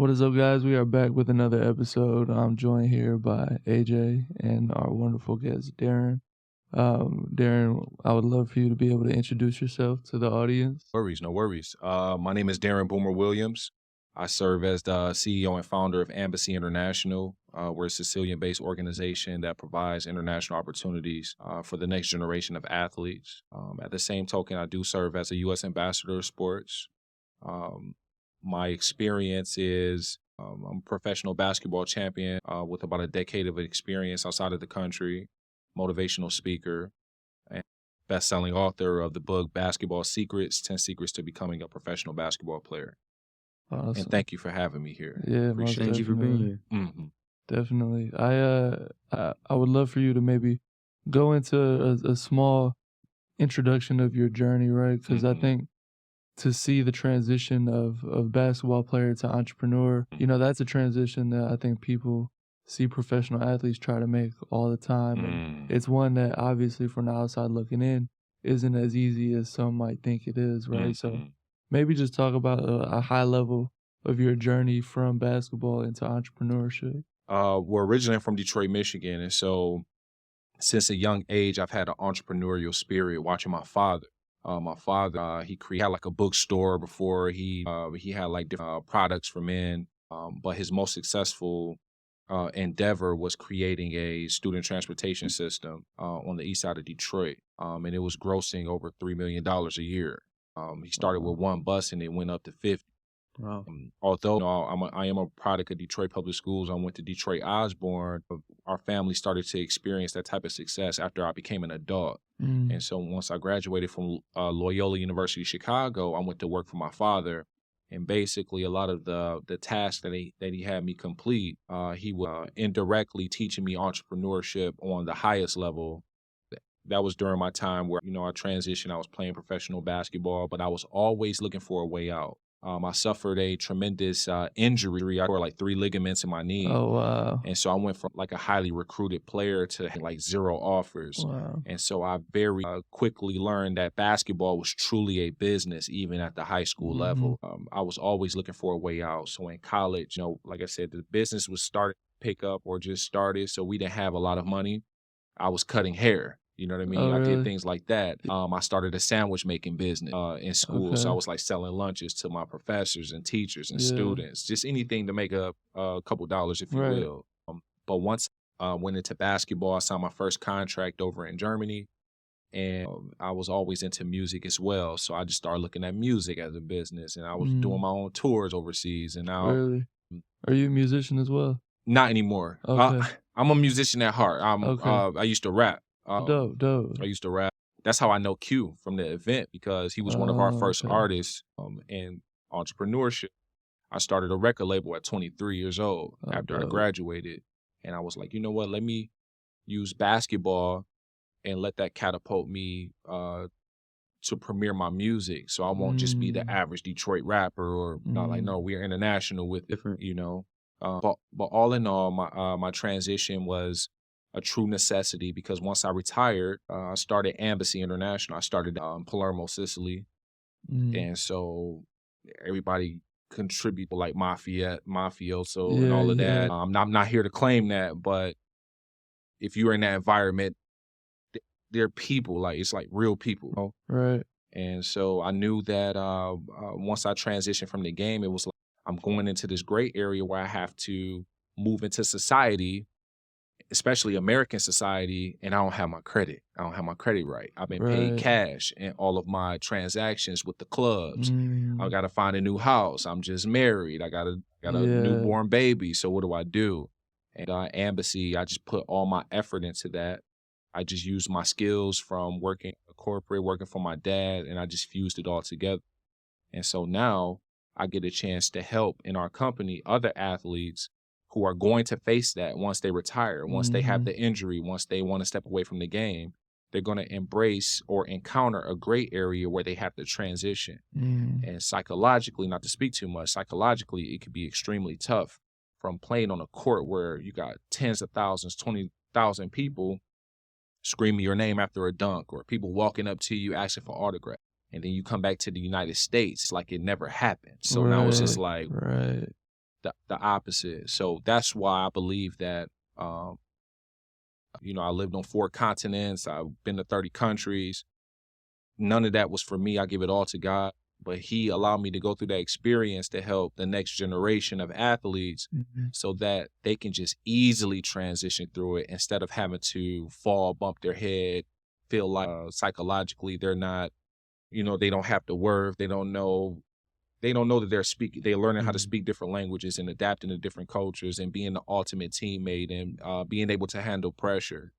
What is up, guys? We are back with another episode. I'm joined here by AJ and our wonderful guest, Darrin. Darrin, I would love for you to be able to introduce yourself to the audience. No worries. My name is Darrin Boomer Williams. I serve as the CEO and founder of Embassy International. We're a Sicilian-based organization that provides international opportunities for the next generation of athletes. At the same token, I do serve as a U.S. ambassador of sports. My experience is I'm a professional basketball champion with about a decade of experience outside of the country, motivational speaker, and best-selling author of the book Basketball Secrets, 10 Secrets to Becoming a Professional Basketball Player. Awesome. And thank you for having me here. Yeah, Appreciate most it. Thank you for being here. Mm-hmm. Definitely. I would love for you to maybe go into a small introduction of your journey, right? Because I think to see the transition of basketball player to entrepreneur, that's a transition that I think people see professional athletes try to make all the time. And it's one that obviously from the outside looking in isn't as easy as some might think it is, right? So maybe just talk about a high level of your journey from basketball into entrepreneurship. We're originally from Detroit, Michigan. And so since a young age, I've had an entrepreneurial spirit watching my father. My father, he had like a bookstore before he had like different products for men. But his most successful endeavor was creating a student transportation system on the east side of Detroit. And it was grossing over $3 million a year. He started with one bus and it went up to 50. Wow. Although I am a product of Detroit Public Schools, I went to Detroit Osborne. Our family started to experience that type of success after I became an adult. And so once I graduated from Loyola University Chicago, I went to work for my father. And basically, a lot of the tasks that he had me complete, he was indirectly teaching me entrepreneurship on the highest level. That was during my time where, I transitioned. I was playing professional basketball, but I was always looking for a way out. I suffered a tremendous injury. I tore like 3 ligaments in my knee. Oh, wow. And so I went from like a highly recruited player to like 0 offers. Wow. And so I very quickly learned that basketball was truly a business, even at the high school level. I was always looking for a way out. So in college, like I said, the business was starting to pick up or just started. So we didn't have a lot of money. I was cutting hair. You know what I mean? Oh, I really? did things like that. I started a sandwich making business in school. So I was like selling lunches to my professors and teachers and students, just anything to make a couple dollars, if you will. But once I went into basketball, I signed my first contract over in Germany. And I was always into music as well. So I just started looking at music as a business. And I was doing my own tours overseas. And now, Really? Are you a musician as well? Not anymore. Okay. I'm a musician at heart. I used to rap. Dope. I used to rap. That's how I know Q from the event, because he was one of our first artists in entrepreneurship. I started a record label at 23 years old after I graduated. And I was like, you know what? Let me use basketball and let that catapult me to premiere my music. So I won't just be the average Detroit rapper or not like, no, we're international with different, But all in all, my transition was a true necessity, because once I retired, I started Embassy International. I started Palermo, Sicily. And so everybody contribute like mafioso and all of that. I'm not here to claim that, but if you're in that environment, they're people, like it's like real people. Right. And so I knew that once I transitioned from the game, it was like I'm going into this gray area where I have to move into society, especially American society, and I don't have my credit. I don't have my credit right. I've been paid cash in all of my transactions with the clubs. I got to find a new house. I'm just married. I got a newborn baby. So what do? And Embassy, I just put all my effort into that. I just used my skills from working corporate, working for my dad, and I just fused it all together. And so now I get a chance to help in our company other athletes who are going to face that once they retire, once they have the injury, once they want to step away from the game. They're going to embrace or encounter a gray area where they have to transition. And psychologically, not to speak too much, psychologically, it could be extremely tough from playing on a court where you got tens of thousands, 20,000 people screaming your name after a dunk, or people walking up to you asking for autograph. And then you come back to the United States like it never happened. So now it's just like, the opposite. So that's why I believe that, I lived on 4 continents. I've been to 30 countries. None of that was for me. I give it all to God. But he allowed me to go through that experience to help the next generation of athletes so that they can just easily transition through it instead of having to fall, bump their head, feel like psychologically they're not, they don't have the worth. They don't know that they're learning how to speak different languages and adapting to different cultures and being the ultimate teammate and being able to handle pressure.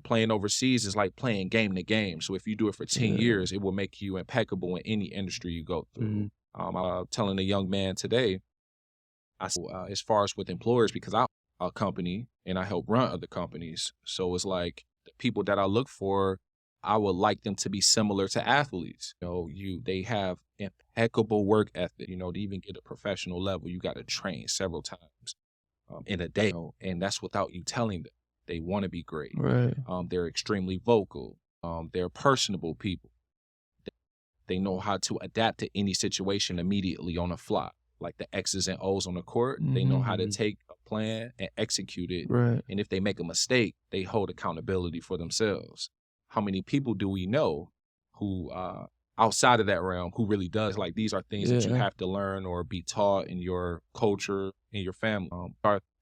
Playing overseas is like playing game to game. So if you do it for 10 years, it will make you impeccable in any industry you go through. I'm telling a young man today, as far as with employers, because I'm a company and I help run other companies. So it's like the people that I look for, I would like them to be similar to athletes. They have impeccable work ethic. To even get a professional level, you got to train several times in a day. And that's without you telling them. They want to be great. Right. They're extremely vocal. They're personable people. They know how to adapt to any situation immediately on the fly, like the X's and O's on the court. They know how to take a plan and execute it. Right. And if they make a mistake, they hold accountability for themselves. How many people do we know who, outside of that realm, who really does? Like, these are things that you have to learn or be taught in your culture, in your family.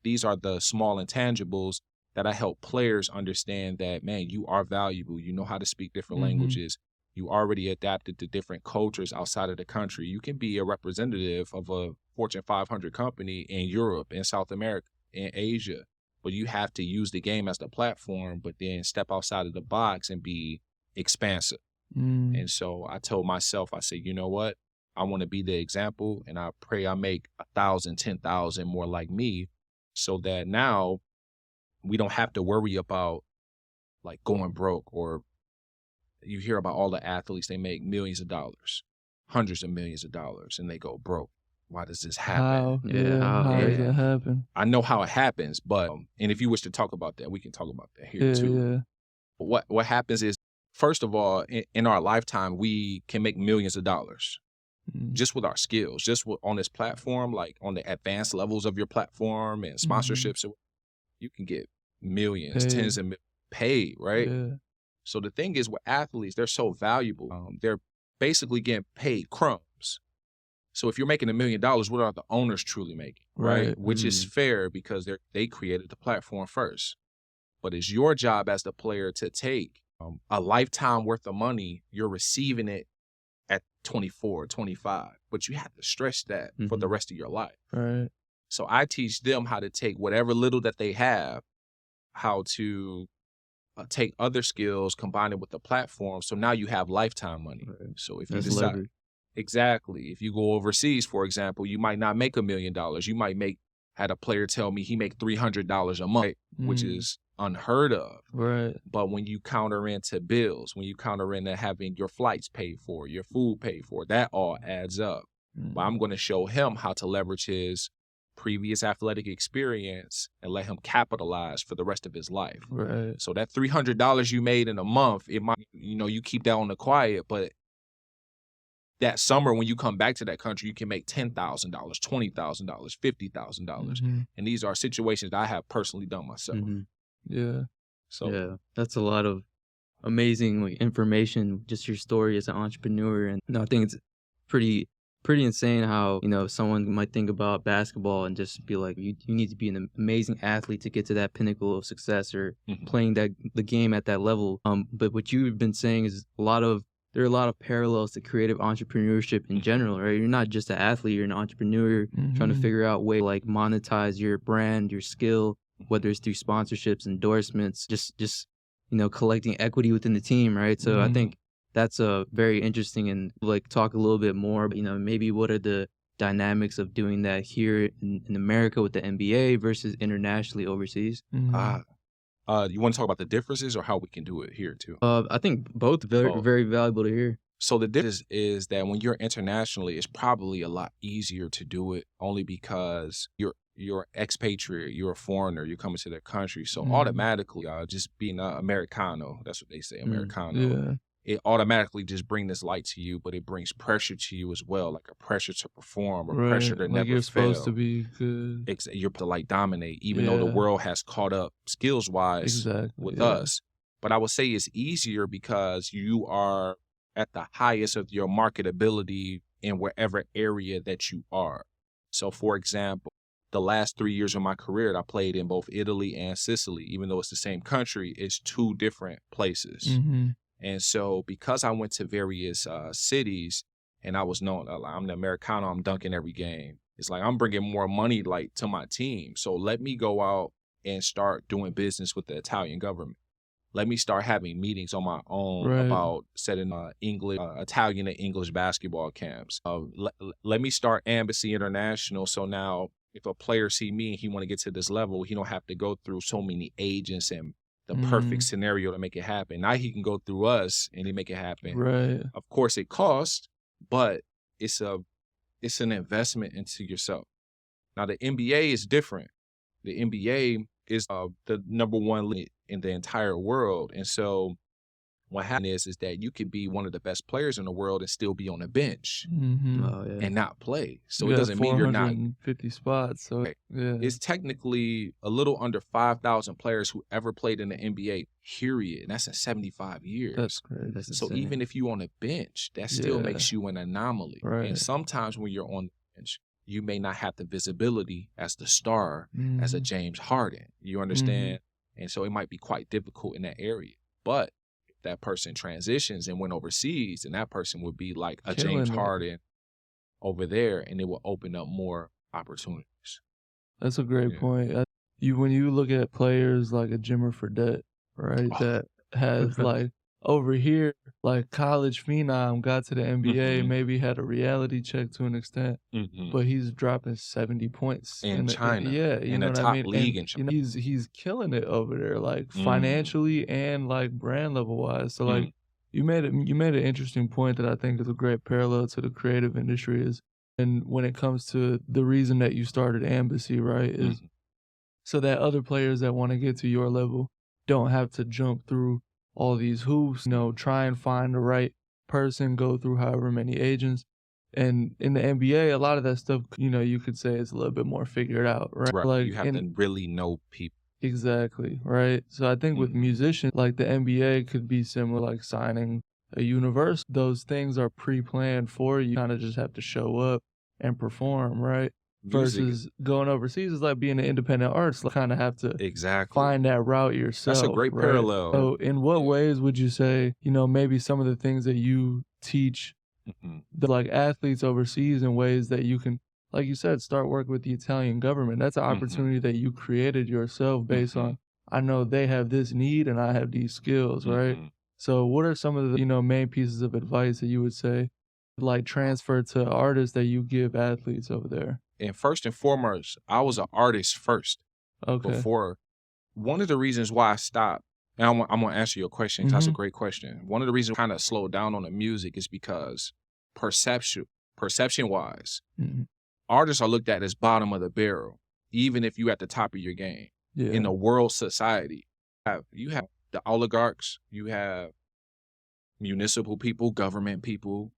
These are the small intangibles that I help players understand that, man, you are valuable. You know how to speak different languages. You already adapted to different cultures outside of the country. You can be a representative of a Fortune 500 company in Europe, in South America, in Asia, but you have to use the game as the platform, but then step outside of the box and be expansive. And so I told myself, I said, you know what? I want to be the example, and I pray I make 1,000, 10,000 more like me, so that now we don't have to worry about like going broke. Or you hear about all the athletes, they make millions of dollars, hundreds of millions of dollars, and they go broke. Why does this happen? How does that happen? I know how it happens, but and if you wish to talk about that, we can talk about that here too. But what happens is, first of all, in our lifetime, we can make millions of dollars just with our skills, on this platform, like on the advanced levels of your platform and sponsorships. You can get millions, tens of millions paid, right? So the thing is, with athletes, they're so valuable. They're basically getting paid crumbs. So if you're making $1 million, what are the owners truly making, right? Which is fair because they created the platform first. But it's your job as the player to take a lifetime worth of money. You're receiving it at 24, 25, but you have to stretch that for the rest of your life. Right. So I teach them how to take whatever little that they have, how to take other skills, combine it with the platform. So now you have lifetime money. Right. So if you decide, if you go overseas, for example, you might not make $1 million. You might had a player tell me he make $300 a month, which is unheard of. Right. But when you counter into bills, when you counter into having your flights paid for, your food paid for, that all adds up. But I'm going to show him how to leverage his previous athletic experience and let him capitalize for the rest of his life. Right. So that $300 you made in a month, it might, you keep that on the quiet, but that summer when you come back to that country, you can make $10,000, $20,000, $50,000. And these are situations that I have personally done myself. So that's a lot of amazing information, just your story as an entrepreneur. And I think it's pretty insane how, someone might think about basketball and just be like, you need to be an amazing athlete to get to that pinnacle of success or playing the game at that level. But what you've been saying is there are a lot of parallels to creative entrepreneurship in general, right? You're not just an athlete, you're an entrepreneur trying to figure out ways like monetize your brand, your skill, whether it's through sponsorships, endorsements, just collecting equity within the team, right? So I think that's very interesting, and like talk a little bit more, maybe what are the dynamics of doing that here in America with the NBA versus internationally overseas? You want to talk about the differences or how we can do it here too? I think both very valuable to hear. So the difference is that when you're internationally, it's probably a lot easier to do it only because you're expatriate, you're a foreigner, you're coming to their country. So automatically, just being Americano, that's what they say, Americano. it automatically just bring this light to you, but it brings pressure to you as well, like a pressure to perform or pressure Right. to Like never you're supposed to fail. be good. You're to like dominate, even though the Yeah. world has caught up skills wise Exactly. with Yeah. us. But I would say it's easier because you are at the highest of your marketability in wherever area that you are. So, for example, the last 3 years of my career, I played in both Italy and Sicily. Even though it's the same country, it's two different places. Mm-hmm. And so, because I went to various cities, and I was known, I'm the Americano, I'm dunking every game. It's like I'm bringing more money like to my team. So let me go out and start doing business with the Italian government. Let me start having meetings on my own Right. about setting English, Italian and English basketball camps. Let me start Embassy International. So now, if a player see me and he want to get to this level, he don't have to go through so many agents and the perfect scenario to make it happen. Now he can go through us and he make it happen. Right. Of course, it costs, but it's an investment into yourself. Now the NBA is different. The NBA is the number one league in the entire world, and so what happens is that you could be one of the best players in the world and still be on the bench Mm-hmm. Oh yeah. and not play. So You it got doesn't mean you're not. 450 spots. So Right. yeah. It's technically a little under 5,000 players who ever played in the NBA, period. And that's in 75 years. That's crazy. That's So insane. even if you on the bench, that still Yeah. makes you an anomaly. Right. And sometimes when you're on the bench, you may not have the visibility as the star, as a Mhm. James Harden. You understand? And so it might be quite difficult in that area. But if that person transitions and went overseas, then that person would be like a James Killing it. Harden over there, and it will open up more opportunities. That's a great Yeah. point. When you look at players like a Jimmer Fredette, right, Oh. that has like over here, like college phenom, got to the NBA, Mhm. maybe had a reality check to an extent, Mhm. but he's dropping 70 points In China, yeah, you in know the what I top mean? league And in China. he's killing it over there, like financially and like brand level wise. So like you made an interesting point that I think is a great parallel to the creative industry is, and when it comes to the reason that you started Embassy, right, is so that other players that want to get to your level don't have to jump through all these hoops, try and find the right person, go through however many agents. And in the NBA, a lot of that stuff, you could say is a little bit more figured out, right? Right. Like You have to really know people. exactly, right? So I think with musicians, like the NBA could be similar, like signing a universe. Those things are pre-planned for you. You kind of just have to show up and perform, right? Music, Versus going overseas is like being an independent artist. Like kind of have to exactly. find that route yourself. That's a great right? parallel. So in what Yeah. ways would you say, maybe some of the things that you teach the like athletes overseas in ways that you can, like you said, start working with the Italian government. That's an opportunity that you created yourself based on, I know they have this need and I have these skills, right? So what are some of the, main pieces of advice that you would say, like transfer to artists that you give athletes over there? And first and foremost, I was an artist first Okay. before. One of the reasons why I stopped, and I'm going to answer your question because that's a great question. One of the reasons I kind of slowed down on the music is because perception-wise, artists are looked at as bottom of the barrel, even if you at the top of your game. Yeah. In a world society, you have the oligarchs, you have municipal people, government people,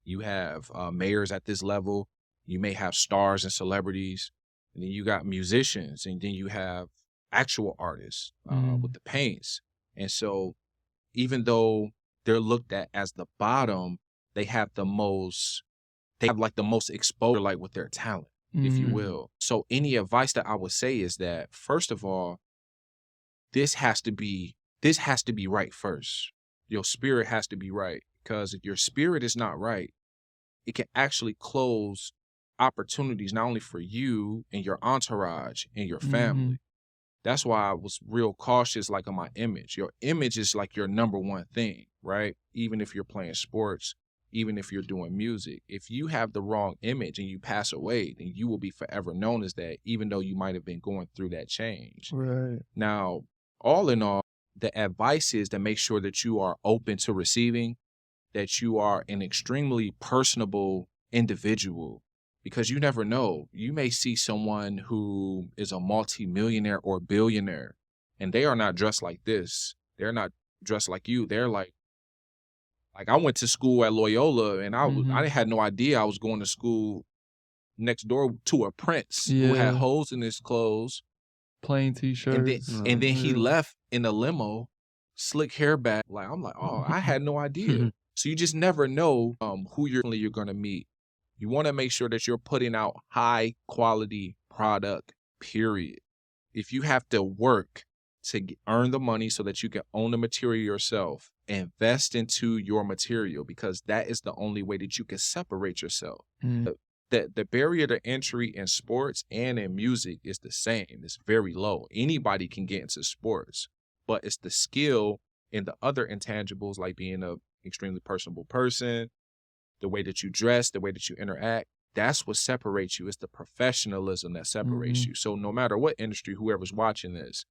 you have mayors at this level, you may have stars and celebrities, and then you got musicians, and then you have actual artists with the paints. And so even though they're looked at as the bottom, they have the most exposure, like with their talent, if you will. So any advice that I would say is that, first of all, this has to be right first. Your spirit has to be right, because if your spirit is not right, it can actually close opportunities not only for you and your entourage and your family. That's why I was real cautious, like on my image. Your image is like your number one thing, right? Even if you're playing sports, even if you're doing music. If you have the wrong image and you pass away, then you will be forever known as that, even though you might have been going through that change. Right. Now, all in all, the advice is to make sure that you are open to receiving, that you are an extremely personable individual, because you never know. You may see someone who is a multimillionaire or billionaire, and they are not dressed like this. They're not dressed like you. They're like Like I went to school at Loyola, and Mhm. I had no idea I was going to school next door to a prince who had Yeah. holes in his clothes, Plain and T-shirts. then he Yeah. left in a limo, slick hair back. Like I'm like, oh, I had no idea. So you just never know who you're gonna meet. You want to make sure that you're putting out high quality product. Period. If you have to work to earn the money so that you can own the material yourself, invest into your material, because that is the only way that you can separate yourself. Mm. The barrier to entry in sports and in music is the same. It's very low. Anybody can get into sports, but it's the skill and the other intangibles, like being a extremely personable person, the way that you dress, the way that you interact. That's what separates you. It's the professionalism that separates Mhm. you. So no matter what industry, whoever's watching this,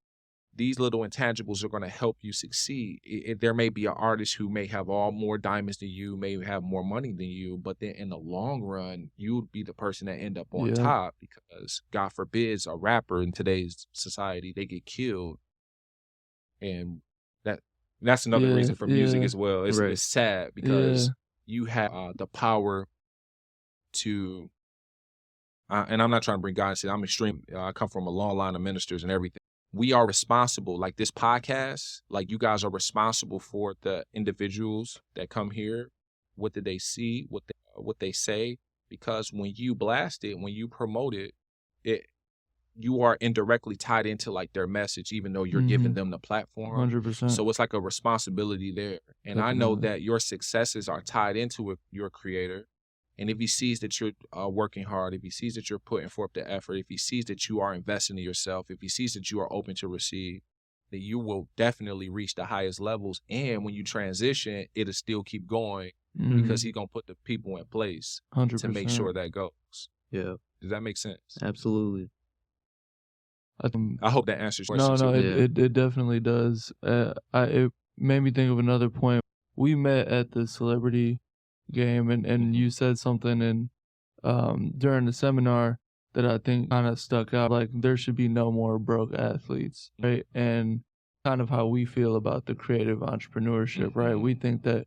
these little intangibles are going to help you succeed. There may be an artist who may have all more diamonds than you, may have more money than you, but then in the long run, you'd be the person that end up on Yep. top, because God forbids a rapper in today's society, they get killed. And that's another Yeah. reason for music Yeah. as well. Right. It's sad Yeah. because you have the power to, and I'm not trying to bring God into it. I'm extreme. I come from a long line of ministers and everything. We are responsible, like this podcast, like you guys are responsible for the individuals that come here. What did they see? What they say? Because when you blast it, when you promote it, you are indirectly tied into like their message, even though you're giving Mhm. them the platform. 100%. So it's like a responsibility there. And I know Definitely. that your successes are tied into your creator. And if he sees that you're working hard, if he sees that you're putting forth the effort, if he sees that you are investing in yourself, if he sees that you are open to receive, then you will definitely reach the highest levels. And when you transition, it'll still keep going because Mhm. he's going to put the people in place to 100%. make sure that goes. Yeah, Does that make sense? absolutely. I hope that answers your No, question. no, too. Yeah. it definitely does. It made me think of another point. We met at the celebrity game, and Mhm. you said something in during the seminar that I think kind of stuck out. Like there should be no more broke athletes, right? And kind of how we feel about the creative entrepreneurship, right? Mhm. We think that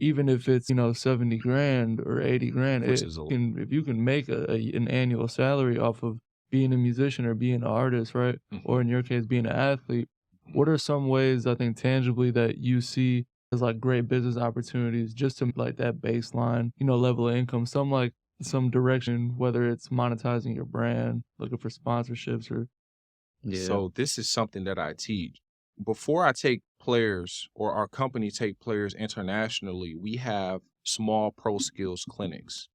even if it's 70 grand or 80 grand, Which is a if you can make an annual salary off of being a musician or being an artist, right? Or in your case, being an athlete, what are some ways I think tangibly that you see as like great business opportunities just to like that baseline, level of income, some direction, whether it's monetizing your brand, looking for sponsorships or Yeah. So this is something that I teach. Before I take players or our company take players internationally, we have small pro skills clinics.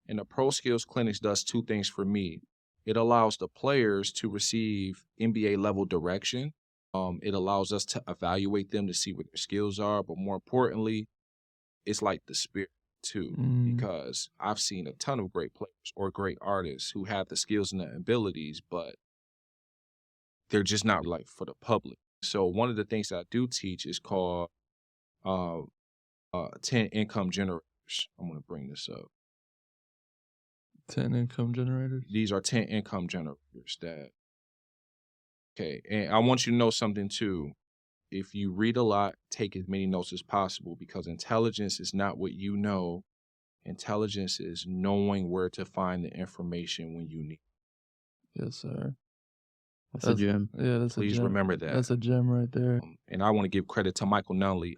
And the pro skills clinics does two things for me. It allows the players to receive NBA level direction. It allows us to evaluate them to see what their skills are, but more importantly, it's like the spirit too, because I've seen a ton of great players or great artists who have the skills and the abilities, but they're just not like for the public. So one of the things that I do teach is called uh, 10 income generators. I'm going to bring this up. 10 income generators. These are 10 income generators that, okay. And I want you to know something too. If you read a lot, take as many notes as possible, because intelligence is not what you know. Intelligence is knowing where to find the information when you need. Yes, sir. That's a gem. Yeah, that's Please a gem. remember that. That's a gem right there. And I want to give credit to Michael Nunley.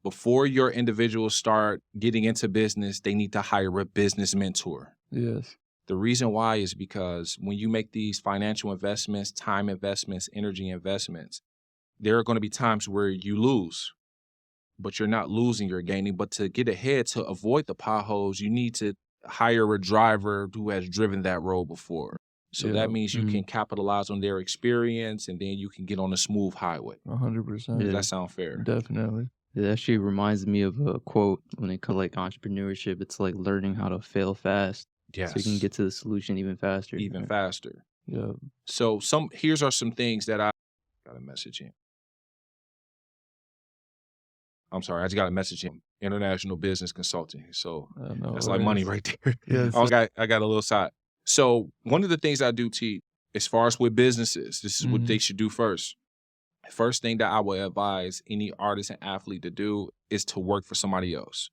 Before your individuals start getting into business, they need to hire a business mentor. Yes. The reason why is because when you make these financial investments, time investments, energy investments, there are going to be times where you lose, but you're not losing, you're gaining. But to get ahead, to avoid the potholes, you need to hire a driver who has driven that road before. So that means you can capitalize on their experience, and then you can get on a smooth highway. 100%. Does that sound fair? Definitely. It actually reminds me of a quote when it comes to like entrepreneurship. It's like learning how to fail fast. Yes. So you can get to the solution even faster. Even faster. Yeah. So here's are some things that I got a message in. I'm sorry, I just got a message in. International Business Consulting. So No that's like money right there. Yes. I got a little side. So one of the things I do teach, as far as with businesses, this is what they should do first. First thing that I would advise any artist and athlete to do is to work for somebody else.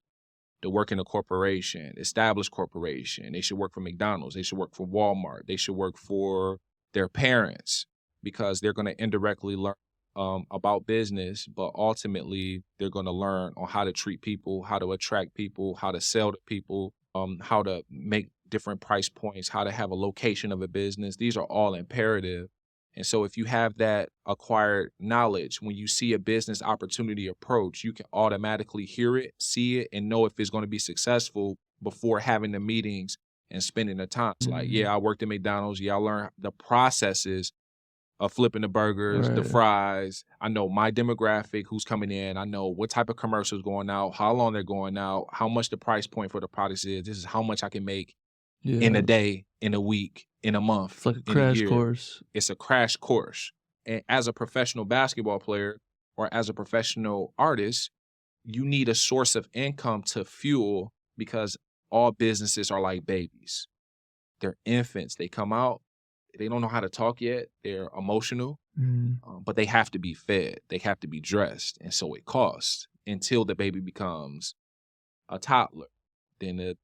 To work in a corporation, established corporation. They should work for McDonald's. They should work for Walmart. They should work for their parents, because they're going to indirectly learn about business, but ultimately they're going to learn on how to treat people, how to attract people, how to sell to people, how to make different price points, how to have a location of a business. These are all imperative. And so if you have that acquired knowledge, when you see a business opportunity approach, you can automatically hear it, see it, and know if it's going to be successful before having the meetings and spending the time. It's like, yeah, I worked at McDonald's. Yeah, I learned the processes of flipping the burgers, the Right. fries. I know my demographic, who's coming in. I know what type of commercials going out, how long they're going out, how much the price point for the products is. This is how much I can make in a Yeah. day, in a week, in a month, It's like a in a crash year. course. It's a crash course. And as a professional basketball player or as a professional artist, you need a source of income to fuel, because all businesses are like babies. They're infants. They come out, they don't know how to talk yet. They're emotional, Mm. but they have to be fed. They have to be dressed. And so it costs until the baby becomes a toddler, then a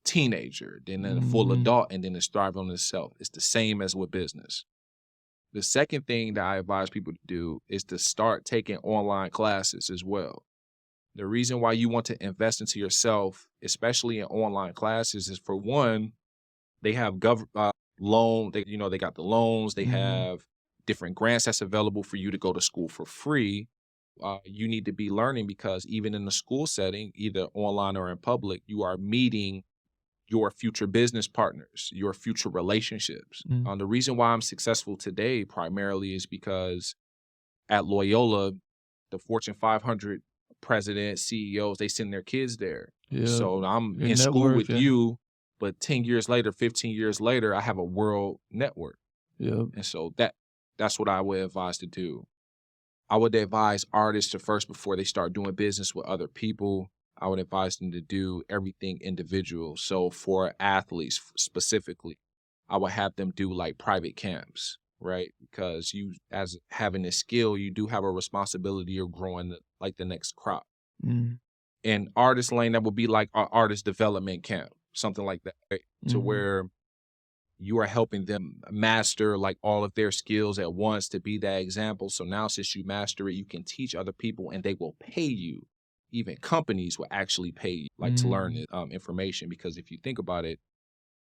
teenager, then a full Mhm. adult, and then it's thriving on itself. It's the same as with business. The second thing that I advise people to do is to start taking online classes as well. The reason why you want to invest into yourself, especially in online classes, is for one, they have loan. They got the loans. They Mhm. have different grants that's available for you to go to school for free. You need to be learning, because even in the school setting, either online or in public, you are meeting your future business partners, your future relationships. Mm. The reason why I'm successful today primarily is because at Loyola, the Fortune 500 presidents, CEOs, they send their kids there. Yeah. So I'm You're in school with networking. you, but 10 years later, 15 years later, I have a world network. Yep. And so that's what I would advise to do. I would advise artists to first, before they start doing business with other people, I would advise them to do everything individual. So for athletes specifically, I would have them do like private camps, right? Because you, as having this skill, you do have a responsibility of growing the next crop. Mm. In artist lane, that would be like an artist development camp, something like that, right? To Mhm. where you are helping them master like all of their skills at once to be that example. So now, since you master it, you can teach other people and they will pay you. Even companies will actually pay you to learn information, because if you think about it,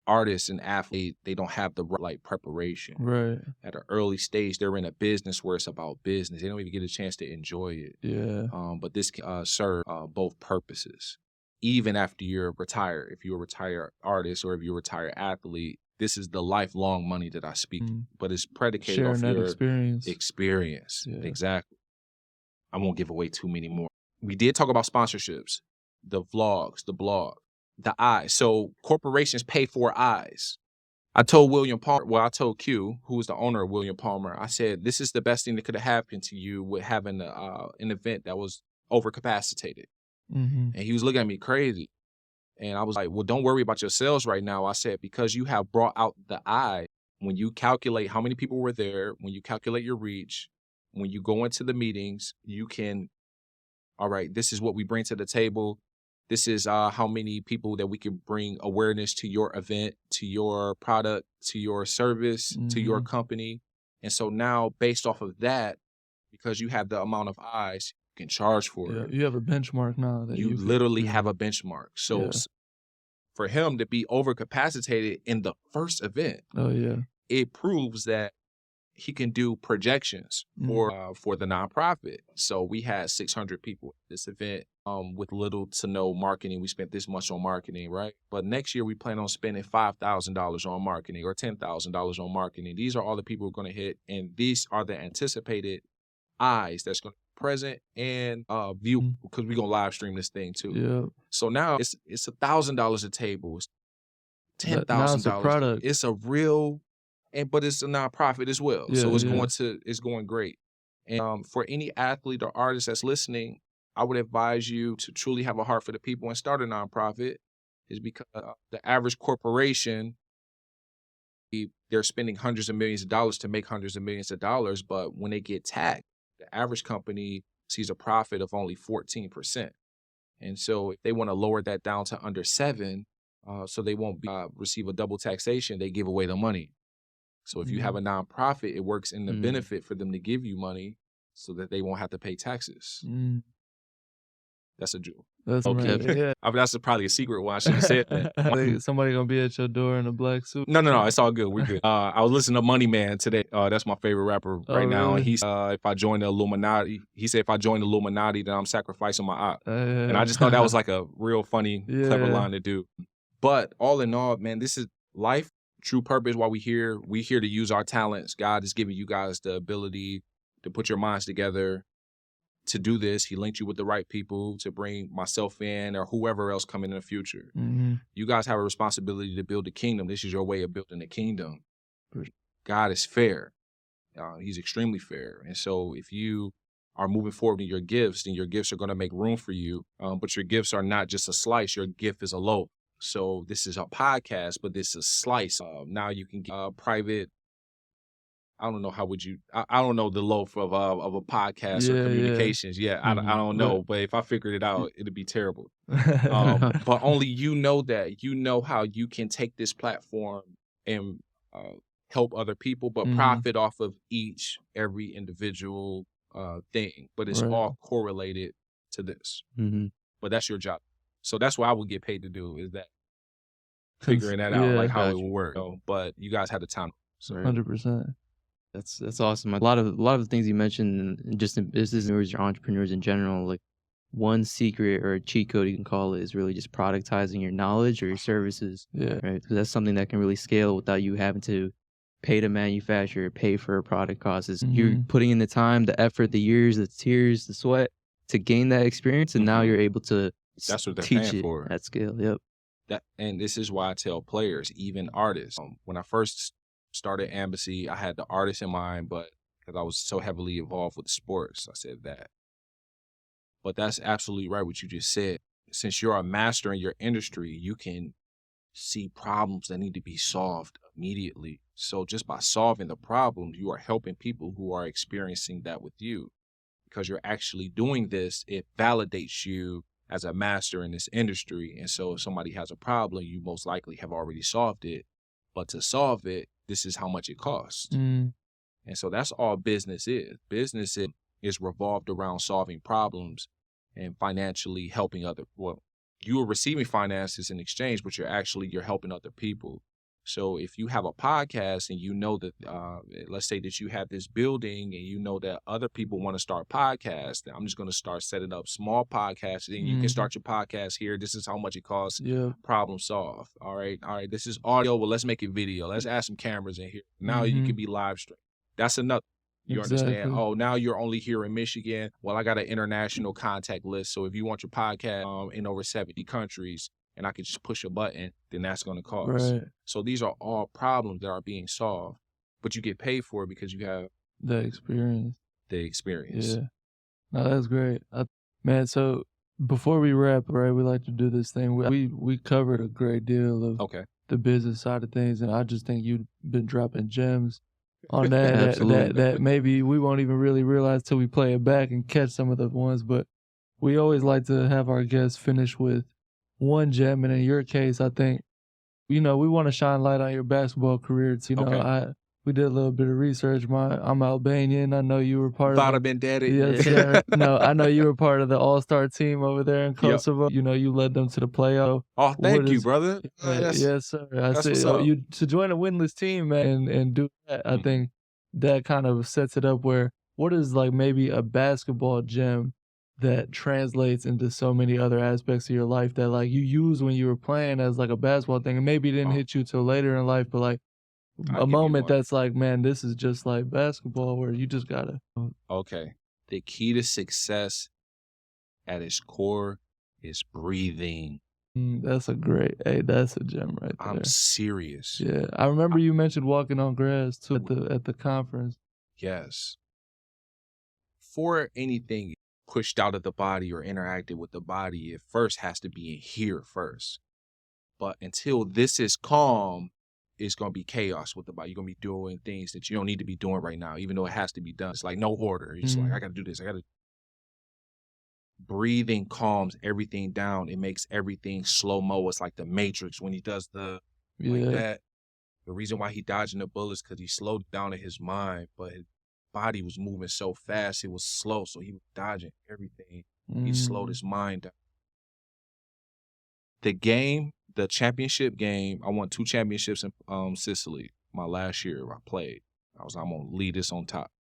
artists and athletes, they don't have the preparation. Right. At an early stage, they're in a business where it's about business. They don't even get a chance to enjoy it. Yeah. But this can serve both purposes. Even after you're retired, if you're a retired artist or if you're a retired athlete, this is the lifelong money that I speak, but it's predicated Sharing off that your experience. experience. Yeah. Exactly. I won't give away too many more. We did talk about sponsorships, the vlogs, the blog, the eyes. So corporations pay for eyes. I told I told Q, who was the owner of William Palmer, I said, this is the best thing that could have happened to you with having an event that was overcapacitated. Mm-hmm. And he was looking at me crazy. And I was like, well, don't worry about your sales right now. I said, because you have brought out the eye, when you calculate how many people were there, when you calculate your reach, when you go into the meetings, you can, all right, this is what we bring to the table. This is how many people that we can bring awareness to your event, to your product, to your service, to your Mm-hmm. company. And so now, based off of that, because you have the amount of eyes, you can charge for Yeah. it. You have a benchmark now that You you could. literally Yeah. have a benchmark. So Yeah. for him to be overcapacitated in the first event, Oh yeah. it proves that he can do projections for the nonprofit. So we had 600 people at this event with little to no marketing. We spent this much on marketing, right? But next year we plan on spending $5,000 on marketing or $10,000 on marketing. These are all the people we're going to hit, and these are the anticipated eyes that's going to be present and view, because we're going to live stream this thing too. Yeah. So now it's $1,000 a table. It's Now it's a $10,000. product. It's a real, but it's a nonprofit as well. Yeah. So Yeah. it's going great. And for any athlete or artist that's listening, I would advise you to truly have a heart for the people and start a nonprofit, is because the average corporation they're spending hundreds of millions of dollars to make hundreds of millions of dollars, but when they get taxed, the average company sees a profit of only 14%. And so if they want to lower that down to under 7, so they won't receive a double taxation, they give away the money. So if you have a nonprofit, it works in the benefit for them to give you money so that they won't have to pay taxes. That's a jewel. That's Okay. right. Yeah. I mean, that's probably a secret one. I should have said that. Somebody gonna be at your door in a black suit. No. It's all good. We're good. I was listening to Money Man today. That's my favorite rapper right now. And Really? he's if I join the Illuminati, he said if I join the Illuminati, then I'm sacrificing my op. And I just thought that was like a real funny, clever Yeah. line to do. But all in all, man, this is life. True purpose. Why we here? We here to use our talents. God is giving you guys the ability to put your minds together to do this. He linked you with the right people to bring myself in or whoever else coming in the future. You guys have a responsibility to build a kingdom. This is your way of building a kingdom. God is fair. He's extremely fair. And so if you are moving forward in your gifts, then your gifts are going to make room for you. But your gifts are not just a slice. Your gift is a loaf. So this is a podcast, but this is a slice. Now you can get private. I don't know how would you. I don't know the loaf of a podcast or communications. Yeah, I don't know. But if I figured it out, it'd be terrible. But only you know that. You know how you can take this platform and help other people, but profit off of every individual thing. But it's all correlated to this. But that's your job. So that's what I would get paid to do, is that figuring that out, like how it will work. But you guys have the time. So 100%. That's awesome. A lot of the things you mentioned, and just in business or entrepreneurs in general, like one secret or a cheat code you can call it is really just productizing your knowledge or your services. Yeah. Right. Because that's something that can really scale without you having to pay to manufacture, pay for a product costs. You're putting in the time, the effort, the years, the tears, the sweat to gain that experience, and now you're able to that's what they're teach paying it for at scale. Yep. And this is why I tell players, even artists, when I first started Embassy, I had the artist in mind, but because I was so heavily involved with sports, I said that. But that's absolutely right what you just said. Since you're a master in your industry, you can see problems that need to be solved immediately. So just by solving the problems, you are helping people who are experiencing that with you. Because you're actually doing this, it validates you as a master in this industry. And so if somebody has a problem, you most likely have already solved it. But to solve it, this is how much it costs. And so that's all business is. Business is revolved around solving problems and financially helping you are receiving finances in exchange, but you're helping other people. So if you have a podcast and you know that, let's say that you have this building and you know that other people want to start podcasts, then I'm just going to start setting up small podcasts, and you can start your podcast here. This is how much it costs. Problem solved. All right. This is audio. Well, let's make it video. Let's add some cameras in here. Now you can be live stream. That's enough. You understand? Oh, now you're only here in Michigan. Well, I got an international contact list. So if you want your podcast in over 70 countries, and I could just push a button, then that's going to cost. So these are all problems that are being solved, but you get paid for it because you have the experience. Yeah. No, that's great. Man, so before we wrap, right, we like to do this thing. We covered a great deal of the business side of things, and I just think you've been dropping gems on that maybe we won't even really realize till we play it back and catch some of the ones. But we always like to have our guests finish with one gem, and in your case, I think, we want to shine light on your basketball career. We did a little bit of research. I'm Albanian. I know you were part of. Thought I've been dead. Yes, sir. No, I know you were part of the All-Star team over there in Kosovo. You led them to the playoff. Oh, thank you, brother. Yes, sir. I said you to join a winless team, man, and do that. I think that kind of sets it up where what is like maybe a basketball gem that translates into so many other aspects of your life that like you use when you were playing as like a basketball thing, and maybe it didn't hit you till later in life, but like a moment that's like, man, this is just like basketball where you just gotta. Okay. The key to success at its core is breathing. That's a gem right there. I'm serious. Yeah. I remember you mentioned walking on grass too at the conference. Yes. For anything pushed out of the body or interacted with the body, it first has to be in here first. But until this is calm, it's going to be chaos with the body. You're going to be doing things that you don't need to be doing right now, even though it has to be done. It's like no order. It's like, I got to do this. Breathing calms everything down. It makes everything slow-mo. It's like the Matrix when he does like that. The reason why he dodging the bullets because he slowed down in his mind, but his body was moving so fast, it was slow, so he was dodging everything. He slowed his mind down. The game, the championship game, I won 2 championships in Sicily my last year I played. I'm going to lead this on top.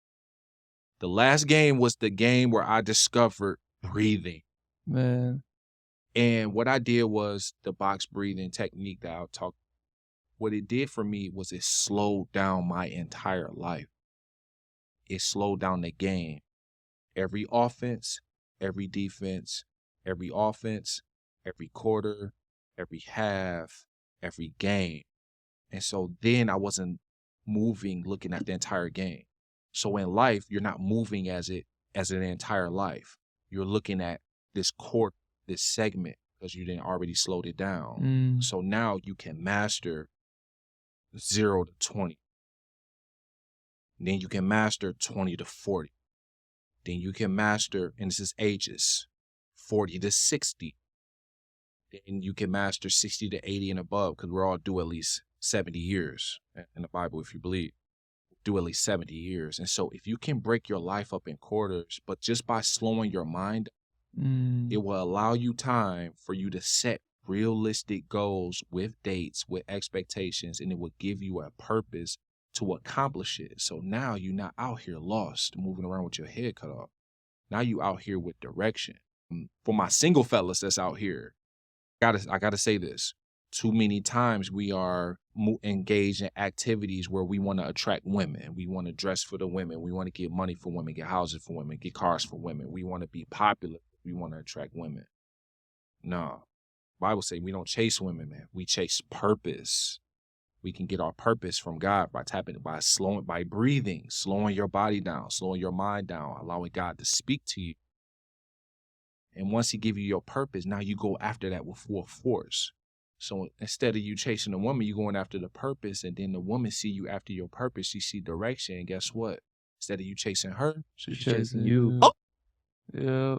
The last game was the game where I discovered breathing. Man. And what I did was the box breathing technique that I'll talk. What it did for me was it slowed down my entire life. It slowed down the game. Every offense, every defense, every offense, every quarter, every half, every game. And so then I wasn't moving, looking at the entire game. So in life, you're not moving as an entire life. You're looking at this quarter, this segment, because you didn't already slowed it down. So now you can master 0 to 20. Then you can master 20 to 40. Then you can master, and this is ages, 40 to 60. Then you can master 60 to 80 and above, because we're all due at least 70 years in the Bible, if you believe. Do at least 70 years. And so if you can break your life up in quarters, but just by slowing your mind, it will allow you time for you to set realistic goals with dates, with expectations, and it will give you a purpose to accomplish it. So now you're not out here lost, moving around with your head cut off. Now you out here with direction. For my single fellas that's out here, I gotta say this. Too many times we are engaged in activities where we want to attract women. We want to dress for the women. We want to get money for women, get houses for women, get cars for women. We want to be popular. We want to attract women. No. Bible says we don't chase women, man. We chase purpose. We can get our purpose from God by breathing, slowing your body down, slowing your mind down, allowing God to speak to you. And once he gives you your purpose, now you go after that with full force. So instead of you chasing a woman, you're going after the purpose, and then the woman see you after your purpose. She see direction, and guess what? Instead of you chasing her, she's chasing you. Oh! Yeah.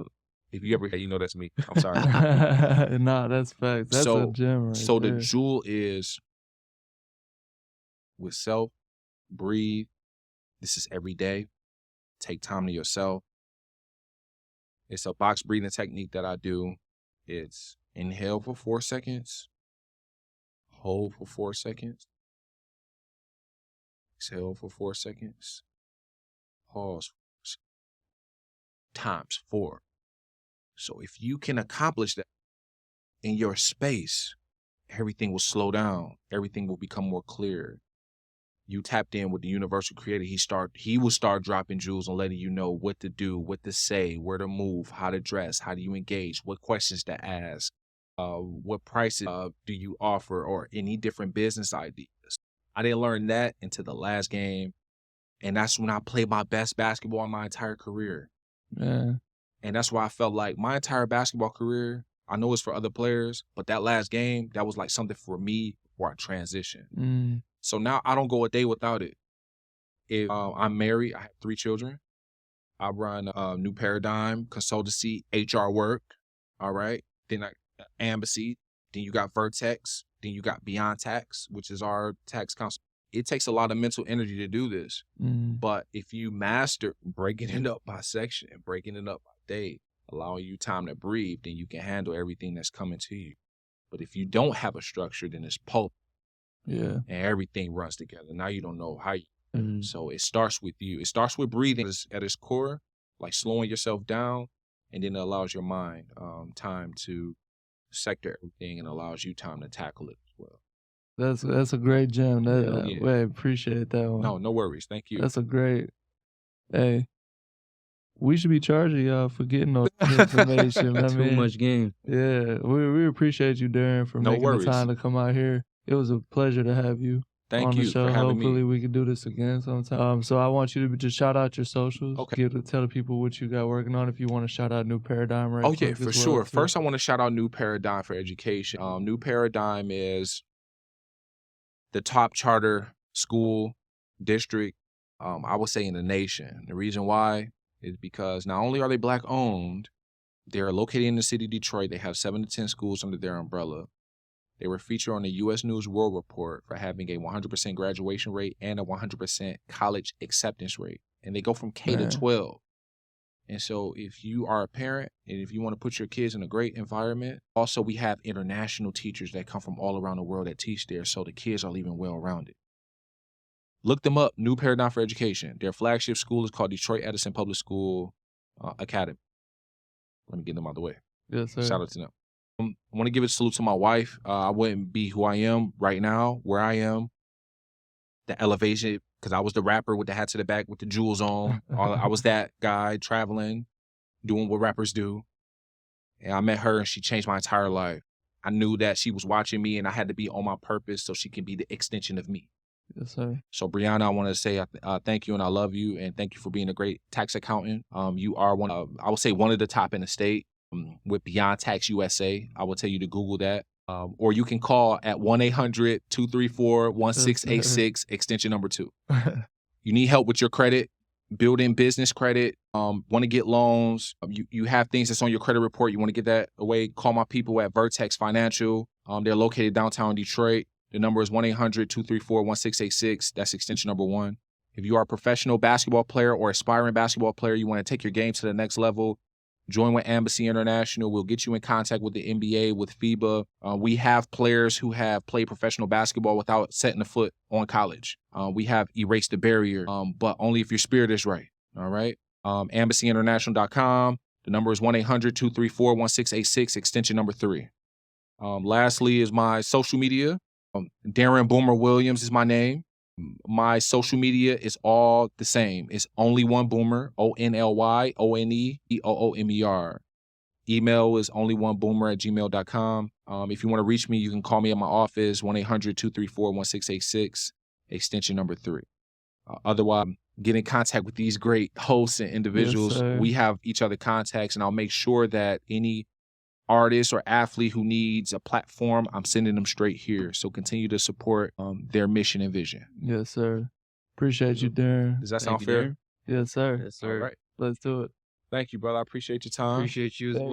If you ever, you know that's me. I'm sorry. Nah, that's facts. That's a gem right So there. the jewel is with self, breathe. This is every day. Take time to yourself. It's a box breathing technique that I do. It's inhale for 4 seconds. Hold for 4 seconds. Exhale for 4 seconds. Pause times 4. So if you can accomplish that in your space, everything will slow down. Everything will become more clear. You tapped in with the universal creator. He will start dropping jewels and letting you know what to do, what to say, where to move, how to dress, how do you engage, what questions to ask. What prices do you offer, or any different business ideas? I didn't learn that until the last game. And that's when I played my best basketball in my entire career. Yeah. And that's why I felt like my entire basketball career, I know it's for other players, but that last game, that was like something for me before I transitioned. So now I don't go a day without it. If I'm married, I have 3 children. I run a New Paradigm consultancy, HR work. All right. Then Embassy, then you got Vertex, then you got Beyond Tax, which is our tax counsel. It takes a lot of mental energy to do this. But if you master breaking it up by section and breaking it up by day, allowing you time to breathe, then you can handle everything that's coming to you. But if you don't have a structure, then it's pulp. Yeah. And everything runs together. Now you don't know how you. So it starts with you. It starts with breathing at its core, like slowing yourself down, and then it allows your mind time to sector everything and allows you time to tackle it as well. That's a great gem. I appreciate that one. No worries. Thank you. That's a great. Hey, we should be charging y'all for getting all this information. Too much game. Yeah, we appreciate you, Darrin, for making the time to come out here. It was a pleasure to have you on the show. For having me. Hopefully we can do this again sometime. So I want you to just shout out your socials. Okay. Tell the people what you got working on. If you want to shout out New Paradigm right quick for sure. First, I want to shout out New Paradigm for education. New Paradigm is the top charter school district, I would say in the nation. The reason why is because not only are they Black owned, they're located in the city of Detroit. They have 7 to 10 schools under their umbrella. They were featured on the U.S. News World Report for having a 100% graduation rate and a 100% college acceptance rate. And they go from K to Man. 12. And so if you are a parent and if you want to put your kids in a great environment, also we have international teachers that come from all around the world that teach there, so the kids are leaving well-rounded. Look them up, New Paradigm for Education. Their flagship school is called Detroit Edison Public School Academy. Let me get them out of the way. Yes, sir. Shout out to them. I want to give a salute to my wife. I wouldn't be who I am right now, where I am, the elevation, because I was the rapper with the hat to the back with the jewels on. I was that guy traveling, doing what rappers do. And I met her and she changed my entire life. I knew that she was watching me and I had to be on my purpose so she can be the extension of me. Yes, sir. So, Brianna, I want to say thank you and I love you, and thank you for being a great tax accountant. You are I would say one of the top in the state with Beyond Tax USA. I will tell you to Google that. Or you can call at 1-800-234-1686, extension number 2. You need help with your credit, building business credit, want to get loans. You have things that's on your credit report. You want to get that away. Call my people at Vertex Financial. They're located downtown Detroit. The number is 1-800-234-1686. That's extension number 1. If you are a professional basketball player or aspiring basketball player, you want to take your game to the next level, join with Embassy International. We'll get you in contact with the NBA, with FIBA. We have players who have played professional basketball without setting a foot on college. We have erased the barrier, but only if your spirit is right. All right. EmbassyInternational.com. The number is 1-800-234-1686, extension number 3. Lastly is my social media. Darrin Boomer Williams is my name. My social media is all the same. It's Only One Boomer, ONLYONEBOOMER. Email is onlyoneBoomer@gmail.com. If you want to reach me, you can call me at my office, 1-800-234-1686, extension number 3. Otherwise, get in contact with these great hosts and individuals. Yes, sir. We have each other contacts, and I'll make sure that any artist or athlete who needs a platform, I'm sending them straight here. So continue to support their mission and vision. Yes, sir. Appreciate you, Darrin. Does that Thank sound you, fair? Darrin. Yes, sir. Yes, sir. All right. Let's do it. Thank you, brother. I appreciate your time. Appreciate you as Thank well.